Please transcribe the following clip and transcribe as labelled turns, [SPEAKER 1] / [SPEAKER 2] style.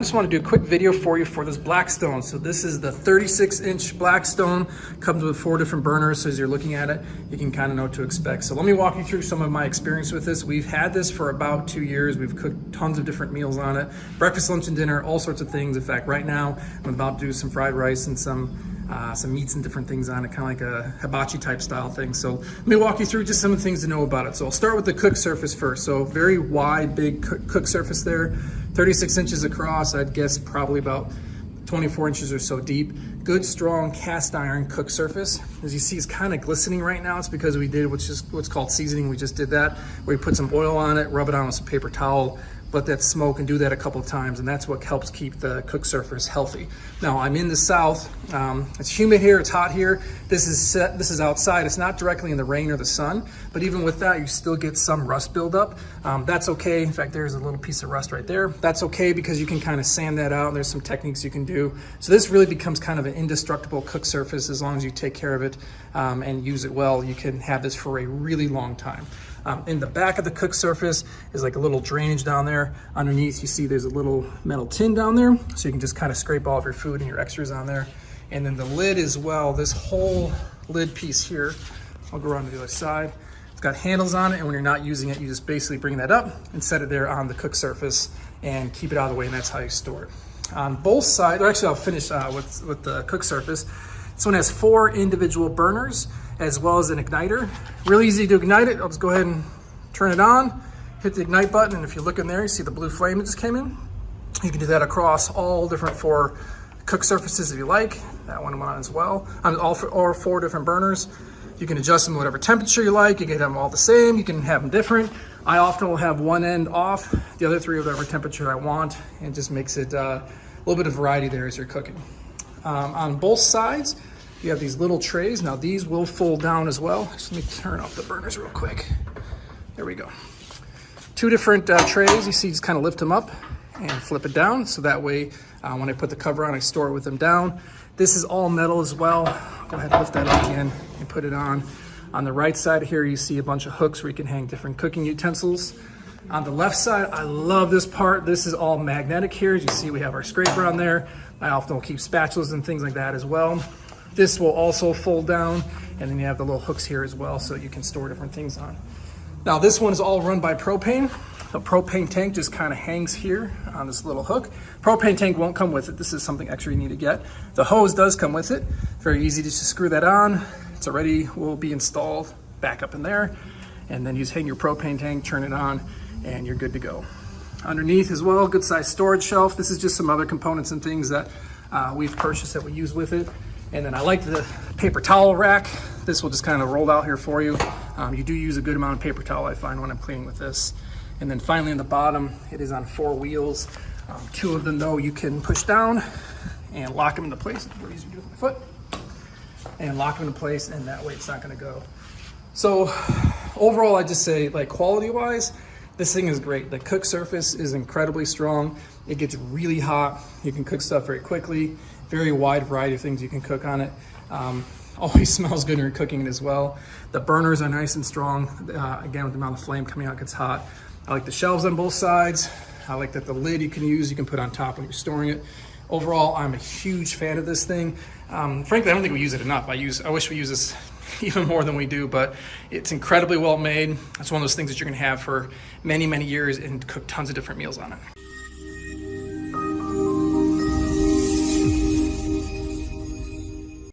[SPEAKER 1] I just want to do a quick video for you for this Blackstone. So this is the 36-inch Blackstone. Comes with 4 different burners, so as you're looking at it, you can kind of know what to expect. So let me walk you through some of my experience with this. We've had this for about 2 years. We've cooked tons of different meals on it. Breakfast, lunch, and dinner, all sorts of things. In fact, right now, I'm about to do some fried rice and some meats and different things on it, kind of like a hibachi type style thing. So let me walk you through just some of the things to know about it. So I'll start with the cook surface first. So very wide, big cook surface there. 36 inches across, I'd guess probably about 24 inches or so deep. Good, strong cast iron cook surface. As you see, it's kind of glistening right now. It's because we did what's called seasoning. We just did that, where we put some oil on it, rub it on with some paper towel, let that smoke, and do that a couple of times, and that's what helps keep the cook surface healthy. Now, I'm in the South. It's humid here, it's hot here. This is outside. It's not directly in the rain or the sun, but even with that, you still get some rust buildup. That's okay. In fact, there's a little piece of rust right there. That's okay because you can kind of sand that out. There's some techniques you can do. So this really becomes kind of an indestructible cook surface. As long as you take care of it and use it well, you can have this for a really long time. In the back of the cook surface is like a little drainage down there. Underneath, you see there's a little metal tin down there, so you can just kind of scrape all of your food and your extras on there. And then the lid as well, this whole lid piece here, I'll go around to the other side. It's got handles on it, and when you're not using it, you just basically bring that up and set it there on the cook surface and keep it out of the way, and that's how you store it. On both sides, or actually I'll finish with the cook surface. This one has 4 individual burners as well as an igniter. Really easy to ignite it. I'll just go ahead and turn it on, hit the ignite button, and if you look in there, you see the blue flame that just came in. You can do that across all different 4 cook surfaces if you like. That one I'm on as well. On all 4 different burners. You can adjust them to whatever temperature you like. You can have them all the same. You can have them different. I often will have one end off, the other 3 whatever temperature I want, and it just makes it a little bit of variety there as you're cooking. On both sides, you have these little trays. Now these will fold down as well. Just let me turn off the burners real quick. There we go. 2 different trays. You see, just kind of lift them up and flip it down. So that way, when I put the cover on, I store it with them down. This is all metal as well. Go ahead and lift that up again and put it on. On the right side here, you see a bunch of hooks where you can hang different cooking utensils. On the left side, I love this part. This is all magnetic here. As you see, we have our scraper on there. I often will keep spatulas and things like that as well. This will also fold down, and then you have the little hooks here as well, so you can store different things on. Now this one is all run by propane. The propane tank just kind of hangs here on this little hook. Propane tank won't come with it. This is something extra you need to get. The hose does come with it. Very easy to just screw that on. It's already will be installed back up in there, and then you just hang your propane tank, turn it on, and you're good to go. Underneath as well, good sized storage shelf. This is just some other components and things that we've purchased that we use with it. And then I like the paper towel rack. This will just kind of roll out here for you. You do use a good amount of paper towel, I find, when I'm cleaning with this. And then finally on the bottom, it is on 4 wheels. 2 of them though, you can push down and lock them into place. It's really easy to do with my foot. And lock them into place, and that way it's not gonna go. So overall, I just say, like, quality wise, this thing is great. The cook surface is incredibly strong. It gets really hot. You can cook stuff very quickly. Very wide variety of things you can cook on it. Always smells good when you're cooking it as well. The burners are nice and strong. Again, with the amount of flame coming out, it gets hot. I like the shelves on both sides. I like that the lid you can put on top when you're storing it. Overall, I'm a huge fan of this thing. Frankly, I don't think we use it enough. I wish we use this even more than we do, but it's incredibly well made. It's one of those things that you're gonna have for many, many years and cook tons of different meals on it.